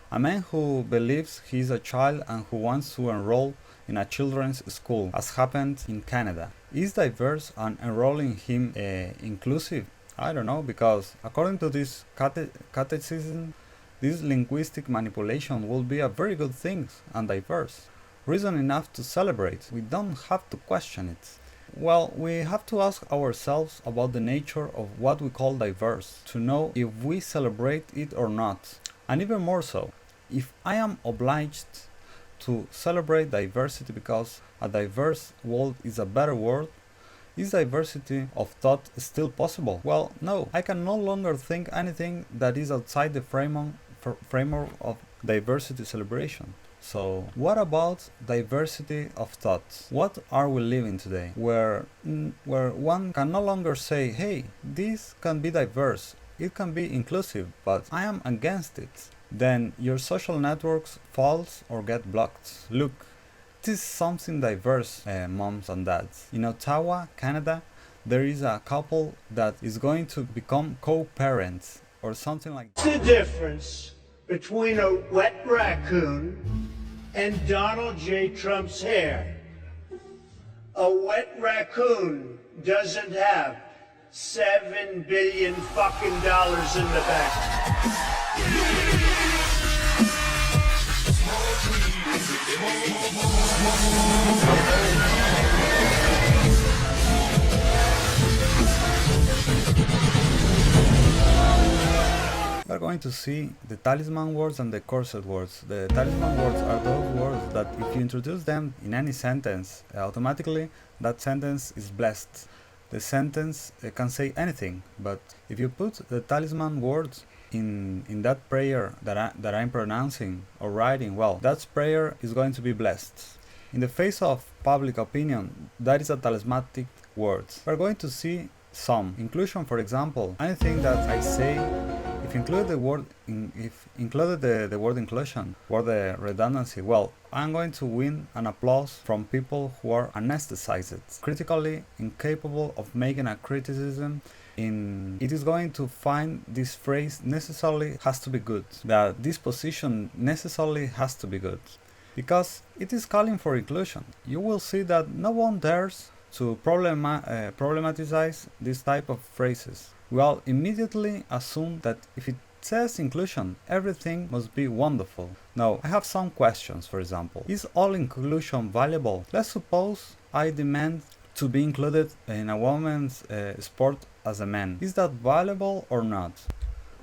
A man who believes he is a child and who wants to enroll in a children's school, as happened in Canada. Is diverse and enrolling him inclusive? I don't know, because according to this catechism, this linguistic manipulation will be a very good thing and diverse. Reason enough to celebrate. We don't have to question it. Well, we have to ask ourselves about the nature of what we call diverse to know if we celebrate it or not. And even more so, if I am obliged to celebrate diversity because a diverse world is a better world, is diversity of thought still possible? Well, no, I can no longer think anything that is outside the framework of diversity celebration. So, what about diversity of thoughts? What are we living today? Where one can no longer say, hey, this can be diverse, it can be inclusive, but I am against it. Then your social networks falls or get blocked. Look, this is something diverse, moms and dads. In Ottawa, Canada, there is a couple that is going to become co-parents or something like that. What's the difference between a wet raccoon and Donald J. Trump's hair? A wet raccoon doesn't have $7 billion fucking dollars in the bank. We're going to see the talisman words and the corset words. The talisman words are those words that if you introduce them in any sentence, automatically that sentence is blessed. The sentence can say anything, but if you put the talisman words in that prayer that I'm pronouncing or writing, well, that prayer is going to be blessed. In the face of public opinion, that is a talismanic word. We're going to see some inclusion, for example. Anything that I say, if included the word the word inclusion or the redundancy, well, I'm going to win an applause from people who are anesthetized, critically incapable of making a criticism. It is going to find this phrase necessarily has to be good, that this position necessarily has to be good, because it is calling for inclusion. You will see that no one dares to problematize this type of phrases. We all immediately assume that if it says inclusion, everything must be wonderful. Now, I have some questions. For example, is all inclusion valuable? Let's suppose I demand to be included in a woman's sport as a man. Is that valuable or not?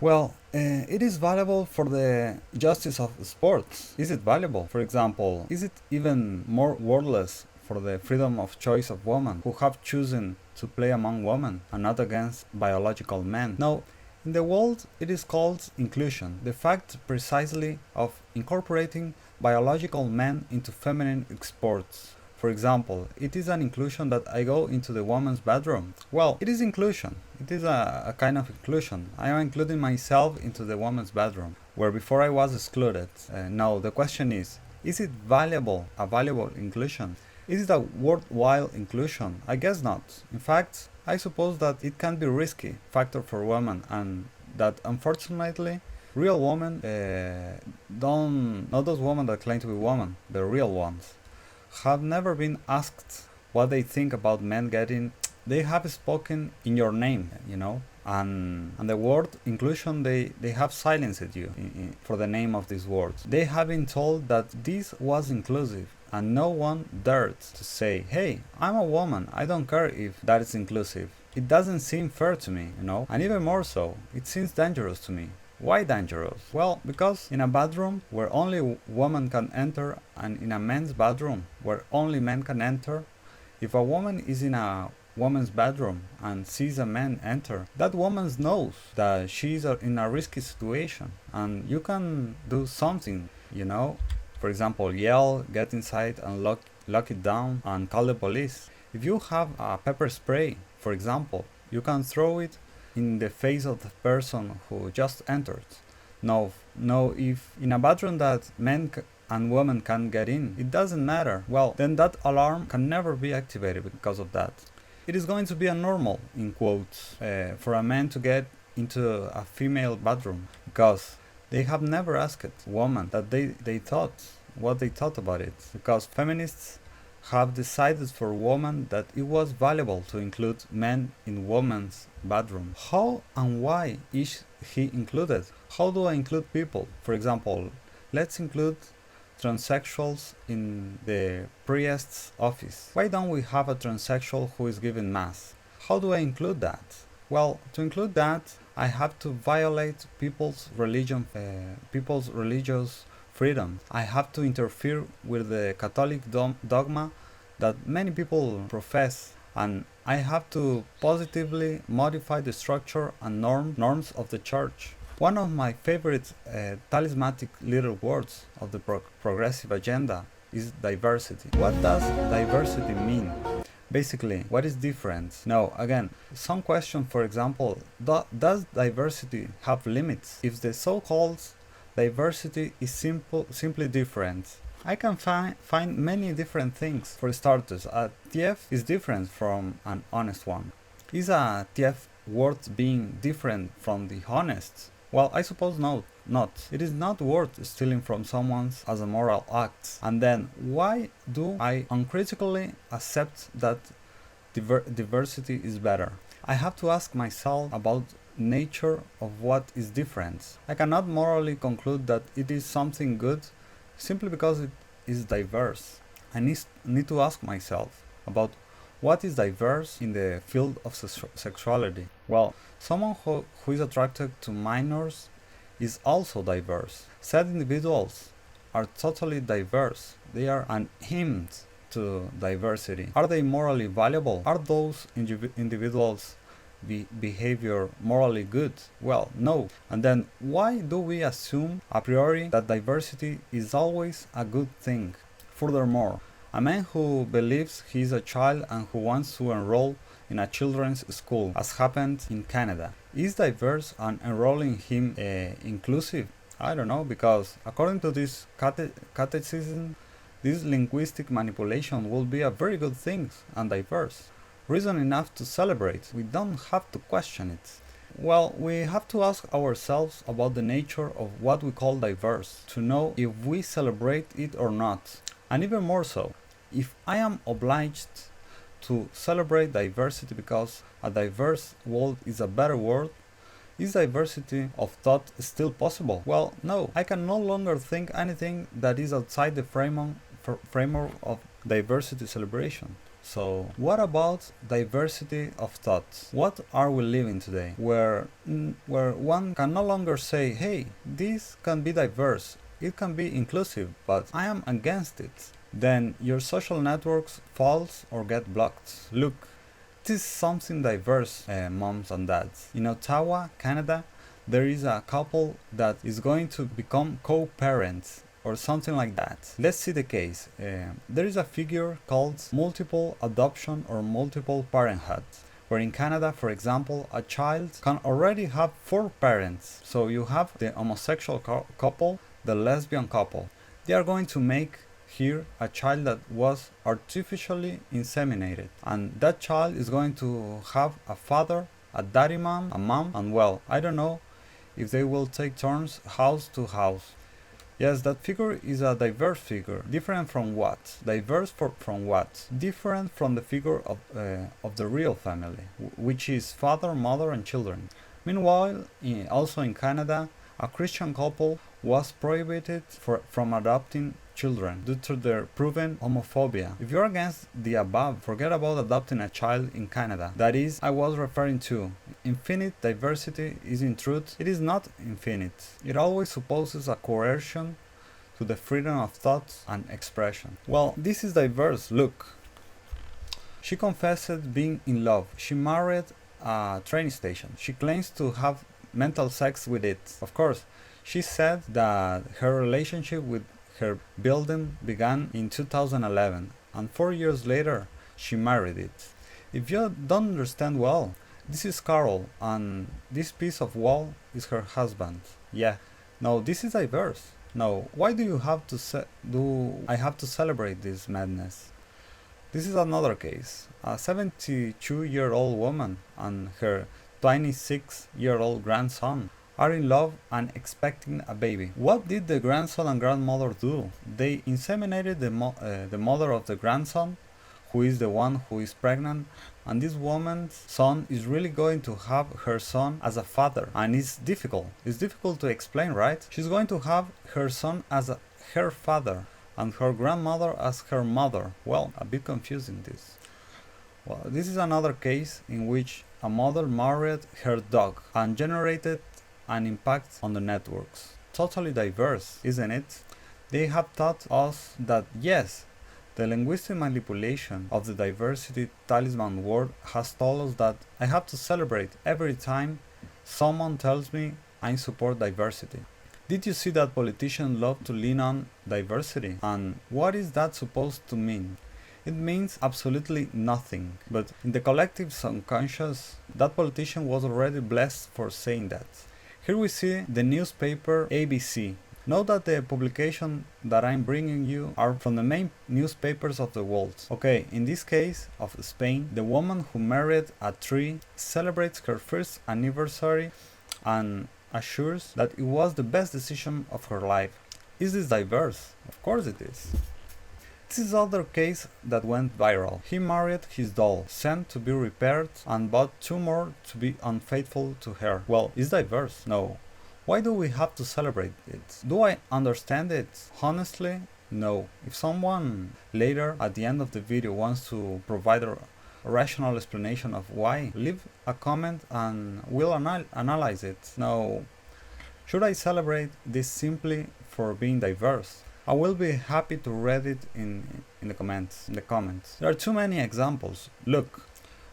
Well, it is valuable for the justice of sports. Is it valuable? For example, is it even more worthless for the freedom of choice of women who have chosen to play among women and not against biological men? No, in the world it is called inclusion, the fact precisely of incorporating biological men into feminine sports. For example, it is an inclusion that I go into the woman's bedroom. Well, it is inclusion. It is a kind of inclusion. I am including myself into the woman's bedroom, where before I was excluded. Now, the question is it valuable, a valuable inclusion? Is it a worthwhile inclusion? I guess not. In fact, I suppose that it can be risky factor for women, and that unfortunately real women not those women that claim to be women, the real ones, have never been asked what they think about men getting. They have spoken in your name, and the word inclusion, they have silenced you for the name of this word. They have been told that this was inclusive, and no one dared to say, hey, I'm a woman, I don't care if that is inclusive. It doesn't seem fair to me, and even more so, it seems dangerous to me. Why dangerous? Well, because in a bedroom where only women can enter, and in a men's bedroom where only men can enter, if a woman is in a woman's bedroom and sees a man enter, that woman knows that she's in a risky situation, and you can do something, For example, yell, get inside and lock it down and call the police. If you have a pepper spray, for example, you can throw it in the face of the person who just entered. No, if in a bedroom that men and women can get in, it doesn't matter. Well, then that alarm can never be activated because of that. It is going to be a normal, in quotes, for a man to get into a female bedroom, because They have never asked women that they thought what they thought about it, because feminists have decided for women that it was valuable to include men in women's bedroom. How and why is he included? How do I include people? For example, let's include transsexuals in the priest's office. Why don't we have a transsexual who is giving mass? How do I include that? Well, to include that, I have to violate people's religious freedom. I have to interfere with the Catholic dogma that many people profess, and I have to positively modify the structure and norms of the church. One of my favorite talismanic little words of the progressive agenda is diversity. What does diversity mean? Basically, what is different? Now, again, some question, for example, does diversity have limits? If the so-called diversity is simply different, I can find many different things. For starters, a thief is different from an honest one. Is a thief worth being different from the honest? Well, I suppose not. It is not worth stealing from someone as a moral act. And then, why do I uncritically accept that diversity is better? I have to ask myself about nature of what is different. I cannot morally conclude that it is something good simply because it is diverse. I need to ask myself about what is diverse in the field of sexuality. Well, someone who is attracted to minors is also diverse. Said individuals are totally diverse. They are an hymn to diversity. Are they morally valuable? Are those individuals' behavior morally good? Well, no. And then why do we assume a priori that diversity is always a good thing? Furthermore, a man who believes he is a child and who wants to enroll in a children's school, as happened in Canada, is diverse and enrolling him inclusive? I don't know, because according to this catechism, this linguistic manipulation will be a very good thing and diverse. Reason enough to celebrate. We don't have to question it. Well, we have to ask ourselves about the nature of what we call diverse, to know if we celebrate it or not. And even more so, if I am obliged to celebrate diversity because a diverse world is a better world, is diversity of thought still possible? Well, no. I can no longer think anything that is outside the framework of diversity celebration. So, what about diversity of thought? What are we living today? Where one can no longer say, hey, this can be diverse, it can be inclusive, but I am against it. Then your social networks falls or get blocked. Look, this is something diverse, moms and dads. In Ottawa, Canada, there is a couple that is going to become co-parents or something like that. Let's see the case. There is a figure called multiple adoption or multiple parenthood, where in Canada, for example, a child can already have 4 parents. So you have the homosexual couple, the lesbian couple. They are going to make here a child that was artificially inseminated, and that child is going to have a father, a daddy mom, a mom, and well, I don't know if they will take turns house to house. Yes, that figure is a diverse figure. Different from what? Diverse from what? Different from the figure of the real family, which is father, mother, and children. Meanwhile, also in Canada, a Christian couple was prohibited from adopting children due to their proven homophobia. If you're against the above, forget about adopting a child in Canada. That is, I was referring to. Infinite diversity is in truth, it is not infinite. It always supposes a coercion to the freedom of thought and expression. Well, this is diverse, look. She confessed being in love. She married a train station. She claims to have mental sex with it. Of course, she said that her relationship with her building began in 2011, and 4 years later, she married it. If you don't understand well, this is Carol, and this piece of wall is her husband. Yeah. No, this is diverse. No, why do you have to I have to celebrate this madness? This is another case. A 72-year-old woman and her 26-year-old grandson are in love and expecting a baby. What did the grandson and grandmother do? They inseminated the mother of the grandson, who is the one who is pregnant, and this woman's son is really going to have her son as a father, and it's difficult to explain, right? She's going to have her son as her father and her grandmother as her mother. Well, a bit confusing this. Well, this is another case in which a mother married her dog and generated an impact on the networks. Totally diverse, isn't it? They have taught us that yes, the linguistic manipulation of the diversity talisman word has told us that I have to celebrate every time someone tells me I support diversity. Did you see that politicians love to lean on diversity? And what is that supposed to mean? It means absolutely nothing, but in the collective subconscious, that politician was already blessed for saying that. Here we see the newspaper ABC. Note that the publications that I'm bringing you are from the main newspapers of the world. Okay, in this case of Spain, the woman who married a tree celebrates her first anniversary and assures that it was the best decision of her life. Is this diverse? Of course it is. This is other case that went viral. He married his doll, sent to be repaired, and bought two more to be unfaithful to her. Well, is diverse? No. Why do we have to celebrate it? Do I understand it? Honestly, no. If someone later at the end of the video wants to provide a rational explanation of why, leave a comment and we'll analyze it. No. Should I celebrate this simply for being diverse? I will be happy to read it in the comments. There are too many examples. Look,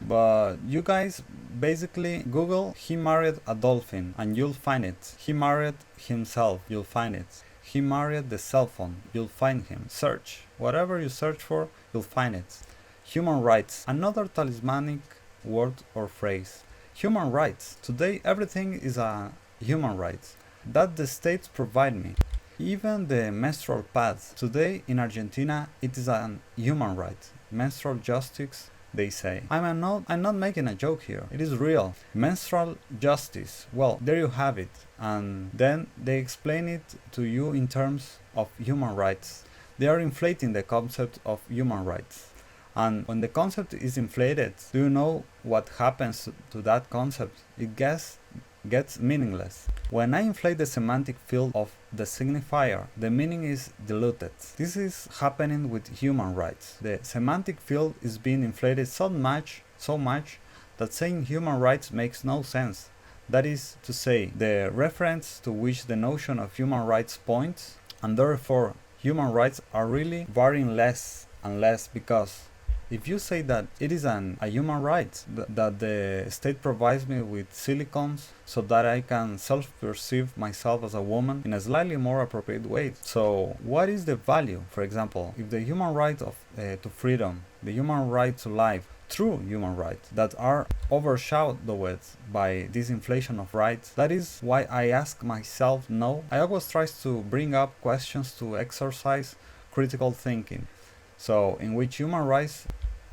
but you guys basically Google "he married a dolphin" and you'll find it. He married himself, you'll find it. He married the cell phone, you'll find him. Search. Whatever you search for, you'll find it. Human rights, another talismanic word or phrase. Human rights. Today everything is a human right that the states provide me. Even the menstrual pads. Today in Argentina it is a human right. Menstrual justice, they say. I'm not making a joke here. It is real. Menstrual justice. Well, there you have it. And then they explain it to you in terms of human rights. They are inflating the concept of human rights. And when the concept is inflated, do you know what happens to that concept? It gets meaningless. When I inflate the semantic field of the signifier, the meaning is diluted. This is happening with human rights. The semantic field is being inflated so much that saying human rights makes no sense. That is to say, the reference to which the notion of human rights points, and therefore human rights are really varying less and less, because if you say that it is a human right that the state provides me with silicons so that I can self-perceive myself as a woman in a slightly more appropriate way. So what is the value? For example, if the human right to freedom, the human right to life, true human rights that are overshadowed by this inflation of rights, that is why I ask myself no. I always try to bring up questions to exercise critical thinking. So, in which human rights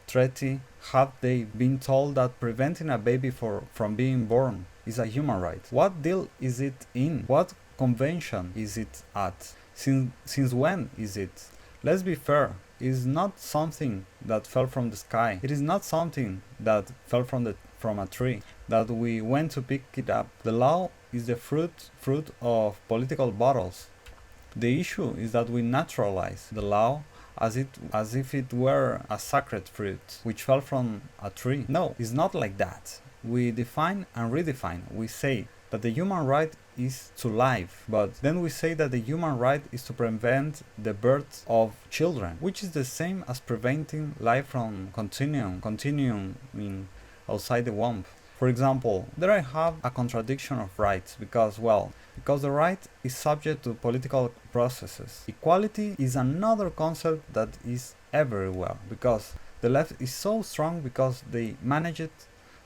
treaty have they been told that preventing a baby from being born is a human right? What deal is it in? What convention is it at? Since when is it? Let's be fair. It is not something that fell from the sky. It is not something that fell from a tree that we went to pick it up. The law is the fruit of political battles. The issue is that we naturalize the law as if it were a sacred fruit which fell from a tree. No, it's not like that. We define and redefine. We say that the human right is to life, but then we say that the human right is to prevent the birth of children, which is the same as preventing life from continuing outside the womb. For example, there I have a contradiction of rights because the right is subject to political processes. Equality is another concept that is everywhere because the left is so strong because they managed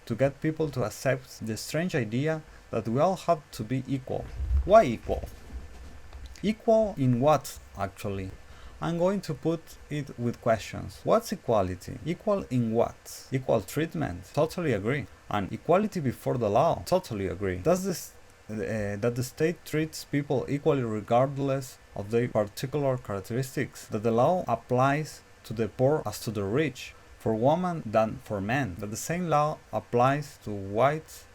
to get people to accept the strange idea that we all have to be equal. Why equal? Equal in what, actually? I'm going to put it with questions. What's equality? Equal in what? Equal treatment? Totally agree. And equality before the law? Totally agree. Does that the state treats people equally regardless of their particular characteristics, that the law applies to the poor as to the rich, for women than for men, that the same law applies to whites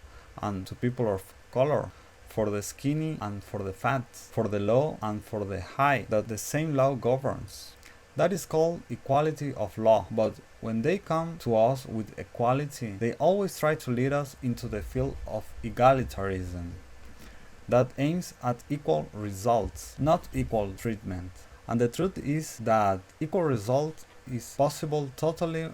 and to people of color, for the skinny and for the fat, for the low and for the high, that the same law governs. That is called equality of law, but when they come to us with equality, they always try to lead us into the field of egalitarianism that aims at equal results, not equal treatment. And the truth is that equal result is totally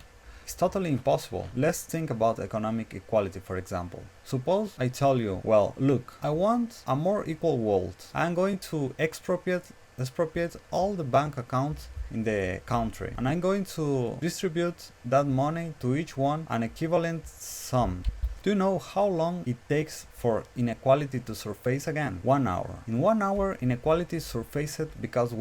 impossible. Let's think about economic equality, for example. Suppose I tell you, well, look, I want a more equal world. I'm going to expropriate all the bank accounts in the country, and I'm going to distribute that money to each one an equivalent sum. Do you know how long it takes for inequality to surface again? 1 hour. In 1 hour, inequality surfaces because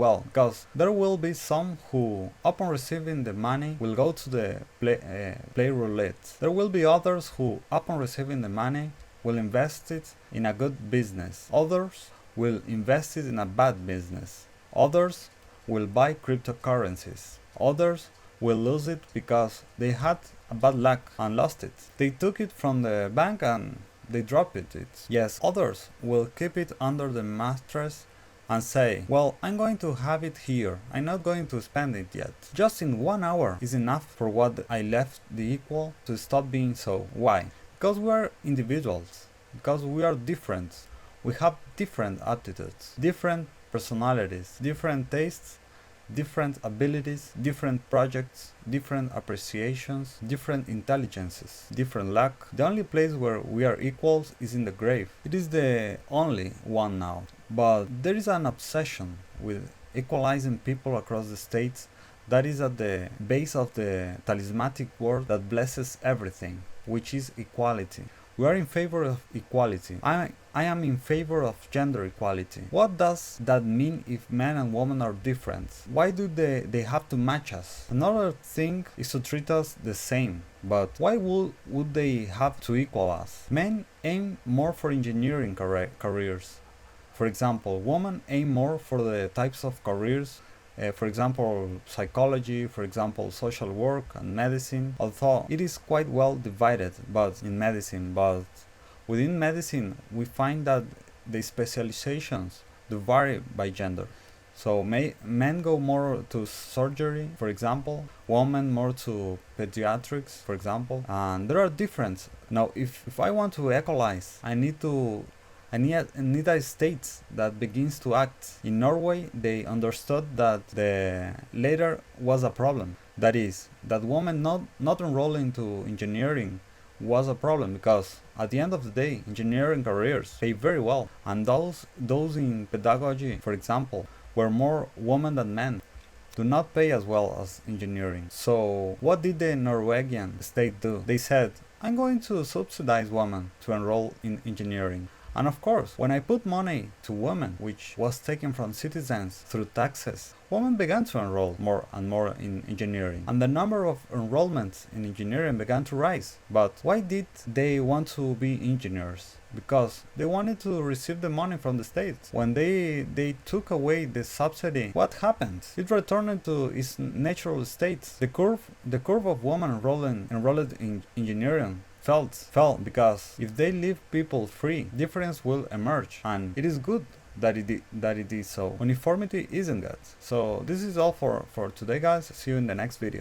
there will be some who, upon receiving the money, will go to the play roulette. There will be others who, upon receiving the money, will invest it in a good business. Others will invest it in a bad business. Others will buy cryptocurrencies. Others will lose it because they had a bad luck and lost it. They took it from the bank and they dropped it. Yes, others will keep it under the mattress and say, well, I'm going to have it here. I'm not going to spend it yet. Just in 1 hour is enough for what I left the equal to stop being so. Why? Because we are individuals. Because we are different. We have different attitudes, different personalities, different tastes, different abilities, different projects, different appreciations, different intelligences, different luck. The only place where we are equals is in the grave. It is the only one now. But there is an obsession with equalizing people across the states that is at the base of the talismanic word that blesses everything, which is equality. We are in favor of equality. I am in favor of gender equality. What does that mean if men and women are different? Why do they have to match us? Another thing is to treat us the same. But why would they have to equal us? Men aim more for engineering careers. For example, women aim more for the types of careers, for example, psychology, for example, social work and medicine, although it is quite well divided but within medicine we find that the specializations do vary by gender. So men go more to surgery, for example, women more to pediatrics, for example, and there are differences. Now, if I want to equalize, I need a state that begins to act. In Norway, they understood that the Lerder was a problem. That is, that women not enrolling to engineering was a problem because at the end of the day, engineering careers pay very well, and those in pedagogy, for example, were more women than men, do not pay as well as engineering. So what did the Norwegian state do? They said, I'm going to subsidize women to enroll in engineering. And of course, when I put money to women, which was taken from citizens through taxes, women began to enroll more and more in engineering. And the number of enrollments in engineering began to rise. But why did they want to be engineers? Because they wanted to receive the money from the state. When they took away the subsidy, what happened? It returned to its natural state. The curve of women enrolled in engineering fell because if they leave people free, difference will emerge, and it is good that it is so. Uniformity isn't good. So this is all for today, guys. See you in the next video.